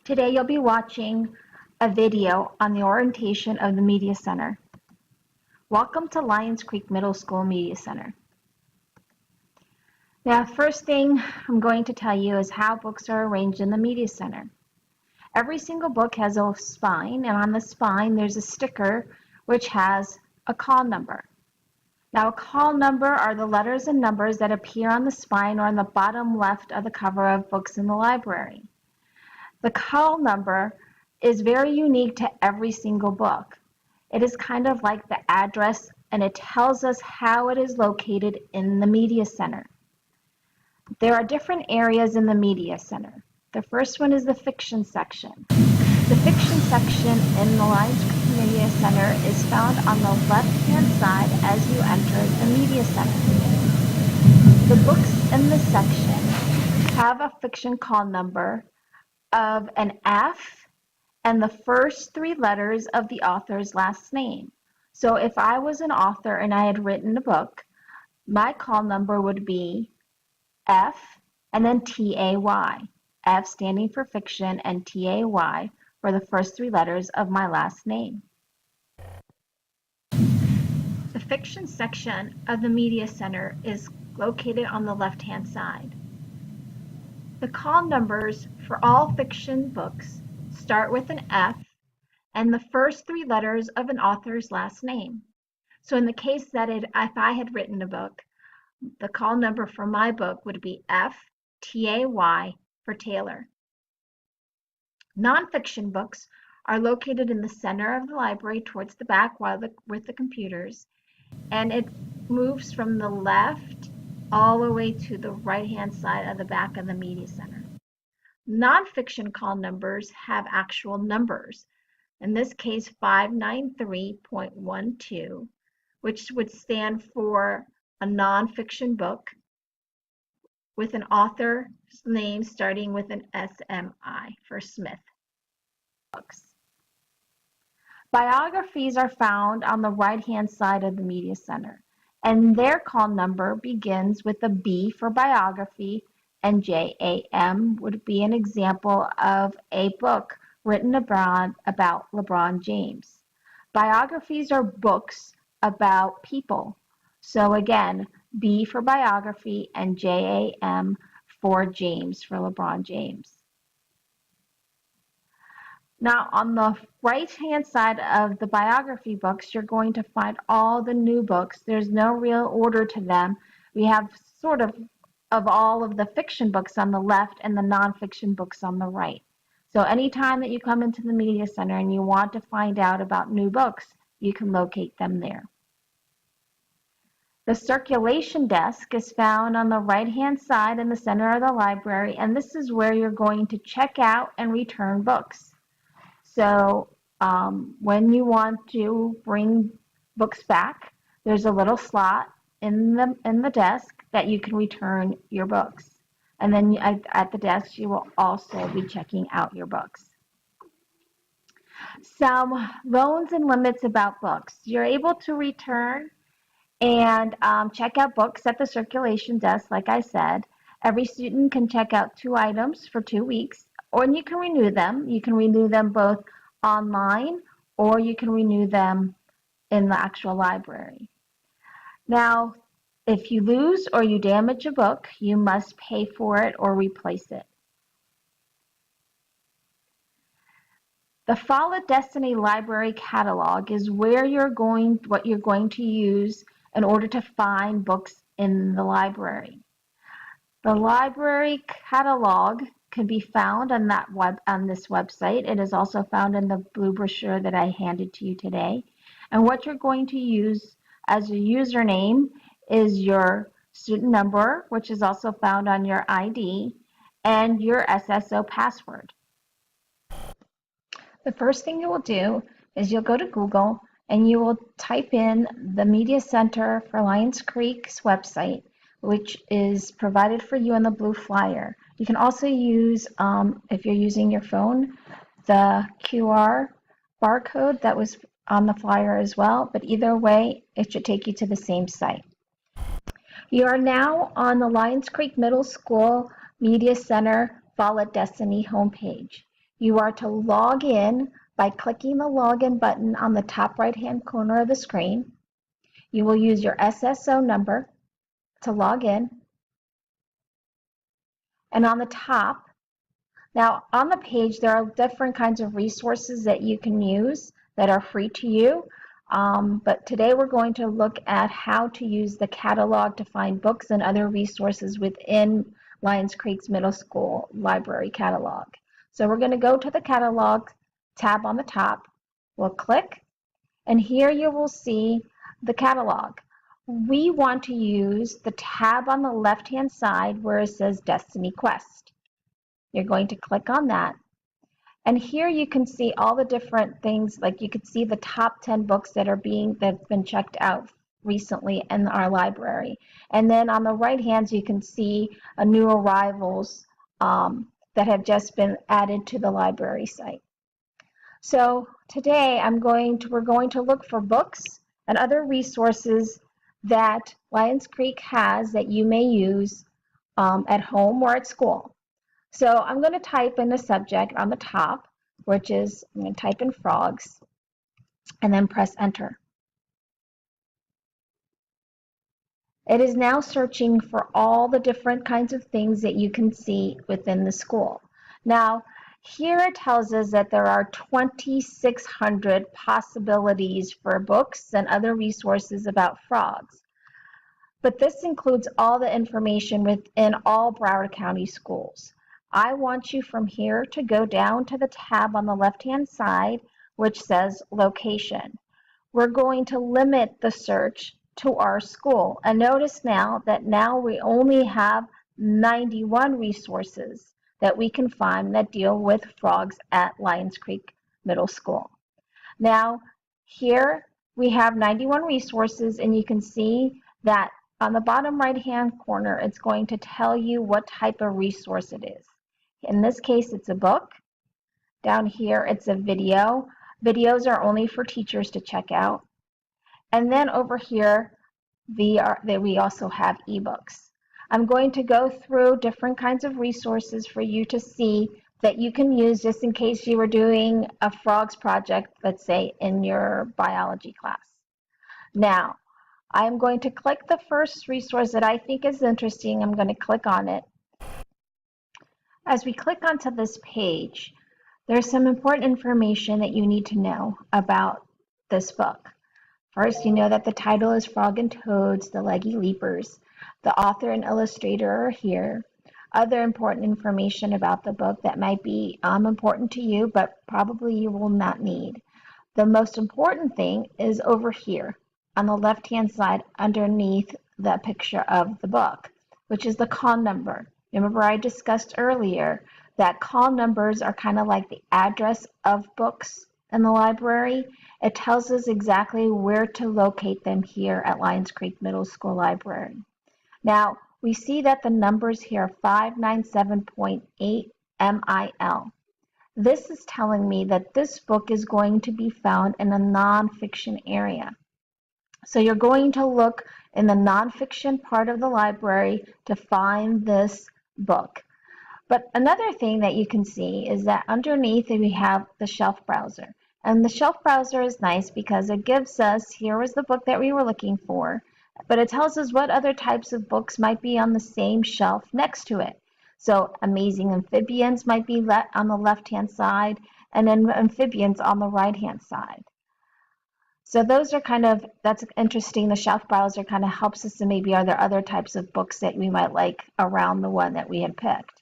Today you'll be watching a video on the orientation of the Media Center. Welcome to Lions Creek Middle School Media Center. Now, first thing I'm going to tell you is how books are arranged in the Media Center. Every single book has a spine, and on the spine there's a sticker which has a call number. Now, a call number are the letters and numbers that appear on the spine or on the bottom left of the cover of books in the library. The call number is very unique to every single book. It is kind of like the address, and it tells us how it is located in the Media Center. There are different areas in the Media Center. The first one is the fiction section. The fiction section in the Lions Creek Media Center is found on the left-hand side as you enter the Media Center. The books in this section have a fiction call number of an F and the first three letters of the author's last name. So if I was an author and I had written a book, my call number would be F and then T-A-Y. F standing for fiction and T-A-Y for the first three letters of my last name. The fiction section of the Media Center is located on the left-hand side. The call numbers for all fiction books start with an F and the first three letters of an author's last name. So in the case that if I had written a book, the call number for my book would be F, T-A-Y for Taylor. Nonfiction books are located in the center of the library towards the back with the computers, and it moves from the left all the way to the right-hand side of the back of the Media Center. Nonfiction call numbers have actual numbers. In this case, 593.12, which would stand for a nonfiction book with an author's name starting with an SMI for Smith books. Biographies are found on the right-hand side of the Media Center, and their call number begins with a B for biography, and JAM would be an example of a book written about LeBron James. Biographies are books about people. So again, B for biography and JAM for James, for LeBron James. Now, on the right-hand side of the biography books, you're going to find all the new books. There's no real order to them. We have sort of all of the fiction books on the left and the nonfiction books on the right. So anytime that you come into the Media Center and you want to find out about new books, you can locate them there. The circulation desk is found on the right-hand side in the center of the library, and this is where you're going to check out and return books. So when you want to bring books back, there's a little slot in the desk that you can return your books. And then at the desk, you will also be checking out your books. Some loans and limits about books. You're able to return and check out books at the circulation desk, like I said. Every student can check out 2 items for 2 weeks, or you can renew them. You can renew them both online, or you can renew them in the actual library. Now, if you lose or you damage a book, you must pay for it or replace it. The Follow Destiny Library Catalog is where what you're going to use in order to find books in the library. The library catalog can be found on this website. It is also found in the blue brochure that I handed to you today. And what you're going to use as a username is your student number, which is also found on your ID, and your SSO password. The first thing you will do is you'll go to Google and you will type in the Media Center for Lions Creek's website, which is provided for you in the blue flyer. You can also use, if you're using your phone, the QR barcode that was on the flyer as well, but either way, it should take you to the same site. You are now on the Lions Creek Middle School Media Center Follow Destiny homepage. You are to log in by clicking the login button on the top right-hand corner of the screen. You will use your SSO number to log in. And on the top, now on the page, there are different kinds of resources that you can use that are free to you. But today we're going to look at how to use the catalog to find books and other resources within Lions Creek's Middle School Library catalog. So we're going to go to the catalog tab on the top. We'll click, and here you will see the catalog. We want to use the tab on the left-hand side where it says Destiny Quest. You're going to click on that. And here you can see all the different things, like you can see the top 10 books that's been checked out recently in our library. And then on the right hand, you can see a new arrivals that have just been added to the library site. So today we're going to look for books and other resources that Lions Creek has that you may use at home or at school. So I'm going to type in the subject on the top, which is, I'm going to type in frogs, and then press enter. It is now searching for all the different kinds of things that you can see within the school. Now, here it tells us that there are 2,600 possibilities for books and other resources about frogs. But this includes all the information within all Broward County schools. I want you from here to go down to the tab on the left-hand side, which says location. We're going to limit the search to our school. And notice now we only have 91 resources that we can find that deal with frogs at Lions Creek Middle School. Now, here we have 91 resources, and you can see that on the bottom right-hand corner, it's going to tell you what type of resource it is. In this case, it's a book. Down here, it's a video. Videos are only for teachers to check out. And then over here, we also have ebooks. I'm going to go through different kinds of resources for you to see that you can use just in case you were doing a frogs project, let's say, in your biology class. Now, I'm going to click the first resource that I think is interesting. I'm going to click on it. As we click onto this page, there's some important information that you need to know about this book. First, you know that the title is Frog and Toads, the Leggy Leapers. The author and illustrator are here. Other important information about the book that might be important to you, but probably you will not need. The most important thing is over here on the left-hand side underneath the picture of the book, which is the call number. Remember I discussed earlier that call numbers are kind of like the address of books in the library. It tells us exactly where to locate them here at Lions Creek Middle School Library. Now, we see that the numbers here are 597.8 MIL. This is telling me that this book is going to be found in a nonfiction area. So you're going to look in the nonfiction part of the library to find this book. But another thing that you can see is that underneath we have the shelf browser. And the shelf browser is nice because it gives us, here was the book that we were looking for, but it tells us what other types of books might be on the same shelf next to it. So Amazing Amphibians might be on the left-hand side, and then Amphibians on the right-hand side. So those are that's interesting. The shelf browser kind of helps us to maybe are there other types of books that we might like around the one that we had picked.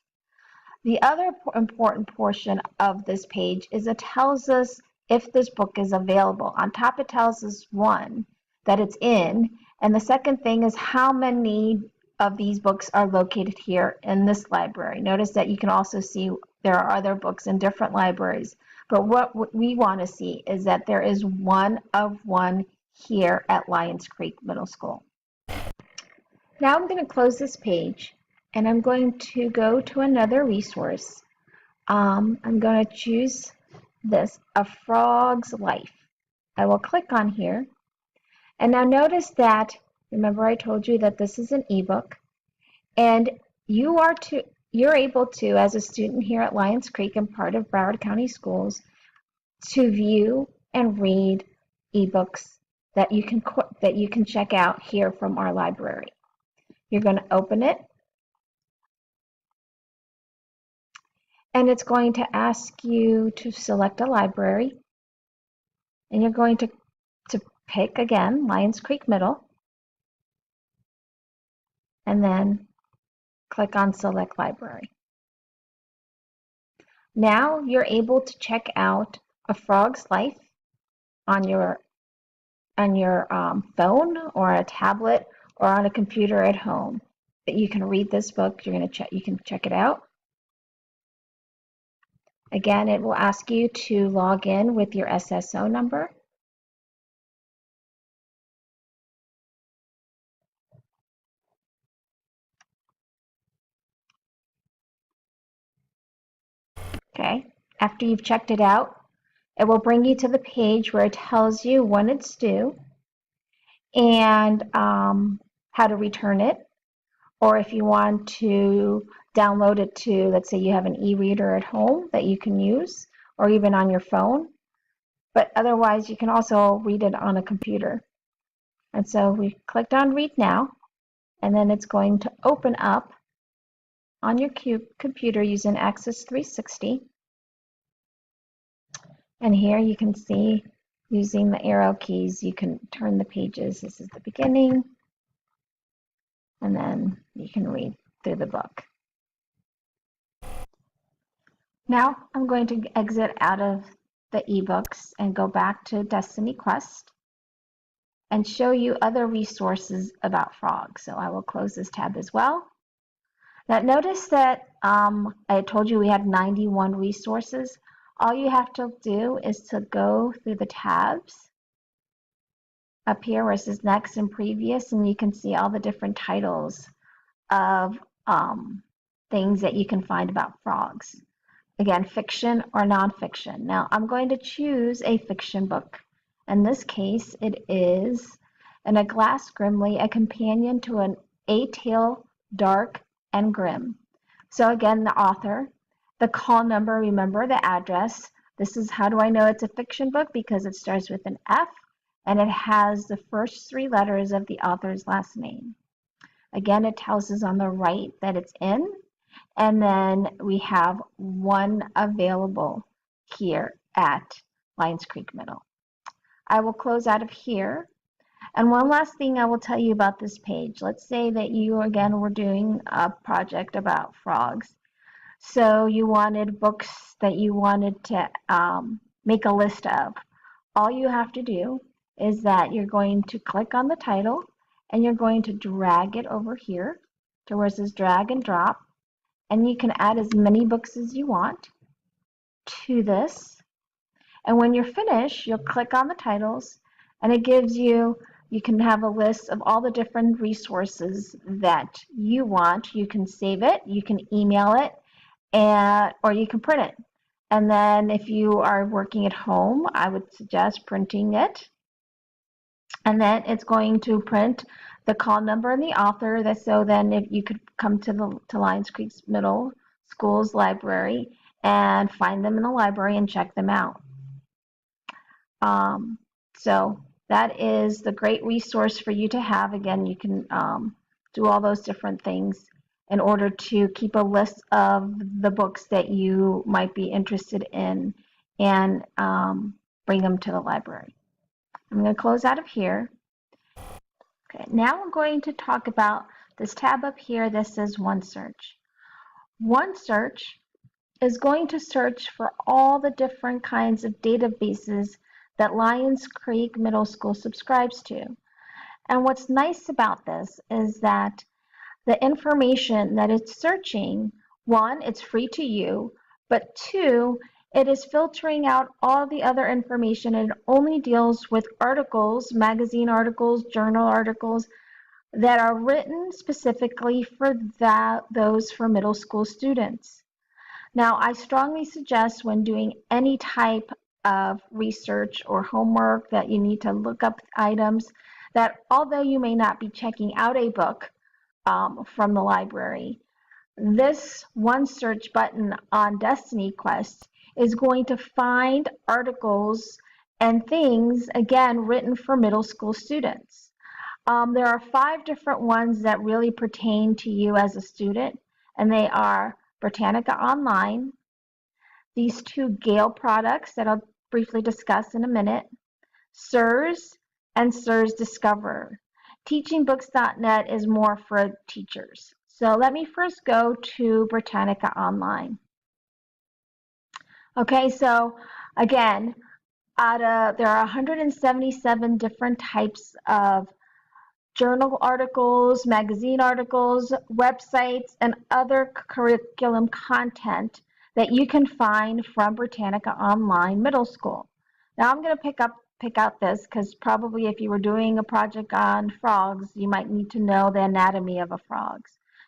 The other important portion of this page is it tells us if this book is available. On top it tells us one, that it's in, and the second thing is how many of these books are located here in this library. Notice that you can also see there are other books in different libraries, but what we want to see is that there is one of one here at Lions Creek Middle School. Now I'm going to close this page and I'm going to go to another resource. I'm going to choose this, A Frog's Life. I will click on here, and now notice that, remember I told you that this is an ebook, and you you're able to, as a student here at Lions Creek and part of Broward County Schools, to view and read ebooks that you can check out here from our library. You're going to open it, and it's going to ask you to select a library, and you're going to pick again Lions Creek Middle, and then click on Select Library. Now you're able to check out A Frog's Life on your phone or a tablet or on a computer at home. That you can read this book. You can check it out. Again, it will ask you to log in with your SSO number. Okay. After you've checked it out, it will bring you to the page where it tells you when it's due and how to return it, or if you want to download it to, let's say you have an e-reader at home that you can use, or even on your phone. But otherwise, you can also read it on a computer. And so we clicked on Read Now, and then it's going to open up on your computer using Access 360. And here you can see, using the arrow keys, you can turn the pages. This is the beginning, and then you can read through the book. Now I'm going to exit out of the ebooks and go back to Destiny Quest and show you other resources about frogs. So I will close this tab as well. Now notice that I told you we had 91 resources. All you have to do is to go through the tabs up here where it says Next and Previous, and you can see all the different titles of things that you can find about frogs. Again, fiction or nonfiction. Now I'm going to choose a fiction book. In this case, it is In a Glass Grimly, a companion to an A-Tale Dark and Grim. So again, the author, the call number, remember the address. This is how do I know it's a fiction book? Because it starts with an F and it has the first 3 letters of the author's last name. Again, it tells us on the right that it's in, and then we have one available here at Lions Creek Middle. I will close out of here. And one last thing I will tell you about this page. Let's say that you, again, were doing a project about frogs. So you wanted books that you wanted to make a list of. All you have to do is that you're going to click on the title and you're going to drag it over here to where it says drag and drop. And you can add as many books as you want to this. And when you're finished, you'll click on the titles and it gives you can have a list of all the different resources that you want. You can save it, you can email it, or you can print it. And then if you are working at home, I would suggest printing it. And then it's going to print the call number and the author. So then if you could come to Lions Creek Middle School's library and find them in the library and check them out. So that is the great resource for you to have. Again, you can do all those different things in order to keep a list of the books that you might be interested in and bring them to the library. I'm going to close out of here. Okay, now I'm going to talk about this tab up here that says OneSearch. OneSearch is going to search for all the different kinds of databases that Lions Creek Middle School subscribes to. And what's nice about this is that the information that it's searching, one, it's free to you, but two, it is filtering out all the other information and it only deals with articles, magazine articles, journal articles that are written specifically for those for middle school students. Now, I strongly suggest when doing any type of research or homework that you need to look up items, that although you may not be checking out a book from the library, this one search button on Destiny Quest is going to find articles and things, again, written for middle school students. There are 5 different ones that really pertain to you as a student, and they are Britannica Online, these 2 Gale products that I'll briefly discuss in a minute, SIRS, and SIRS Discover. Teachingbooks.net is more for teachers. So let me first go to Britannica Online. Okay, so again, there are 177 different types of journal articles, magazine articles, websites, and other curriculum content that you can find from Britannica Online Middle School. Now I'm going to pick out this because probably if you were doing a project on frogs, you might need to know the anatomy of a frog.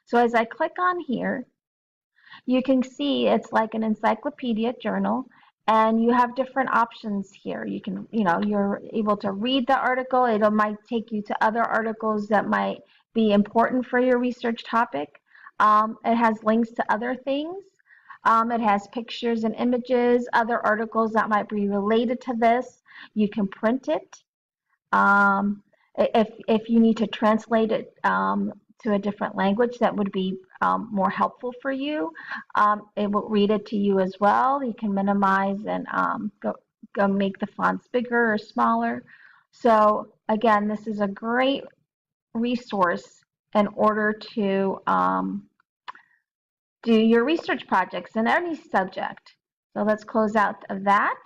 So as I click on here, you can see it's like an encyclopedia journal, and you have different options here. You can, you're able to read the article. It might take you to other articles that might be important for your research topic. It has links to other things. It has pictures and images, other articles that might be related to this. You can print it. If you need to translate it to a different language that would be more helpful for you, it will read it to you as well. You can minimize and go make the fonts bigger or smaller. So again, this is a great resource in order to do your research projects in any subject. So let's close out of that.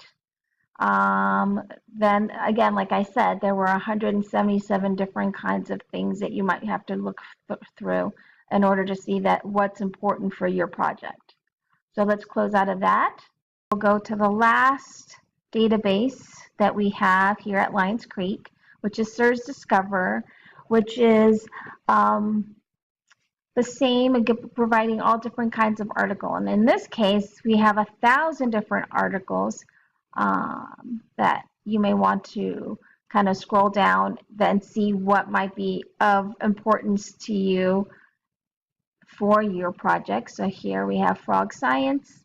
Then again, like I said, there were 177 different kinds of things that you might have to look through in order to see that what's important for your project. So let's close out of that. We'll go to the last database that we have here at Lions Creek, which is SIRS Discover, which is the same, providing all different kinds of articles. And in this case, we have 1,000 different articles that you may want to kind of scroll down and see what might be of importance to you for your project. So here we have frog science.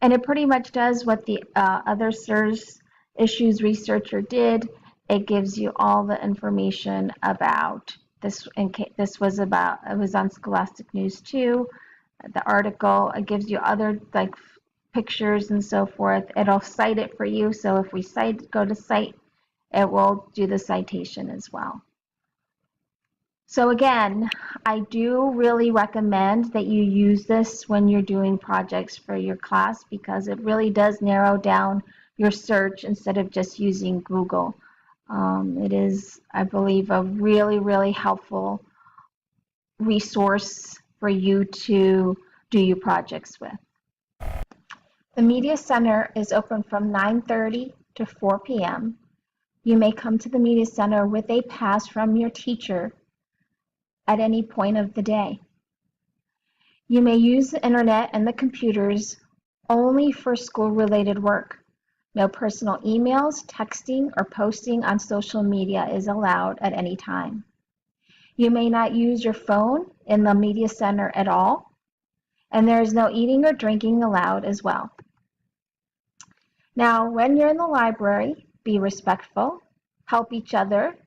And it pretty much does what the other SIRS issues researcher did. It gives you all the information about this. This was about, it was on Scholastic News too. The article, it gives you other like pictures and so forth. It'll cite it for you. So if we go to cite, it will do the citation as well. So again, I do really recommend that you use this when you're doing projects for your class, because it really does narrow down your search instead of just using Google. It is, I believe, a really, really helpful resource for you to do your projects with. The Media Center is open from 9:30 to 4 p.m. You may come to the Media Center with a pass from your teacher at any point of the day. You may use the internet and the computers only for school-related work. No personal emails, texting, or posting on social media is allowed at any time. You may not use your phone in the Media Center at all, and there is no eating or drinking allowed as well. Now, when you're in the library, be respectful, help each other,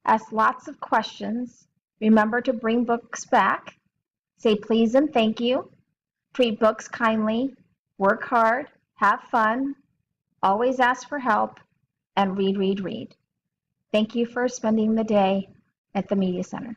ask lots of questions, remember to bring books back, say please and thank you, treat books kindly, work hard, have fun, always ask for help, and read, read, read. Thank you for spending the day at the Media Center.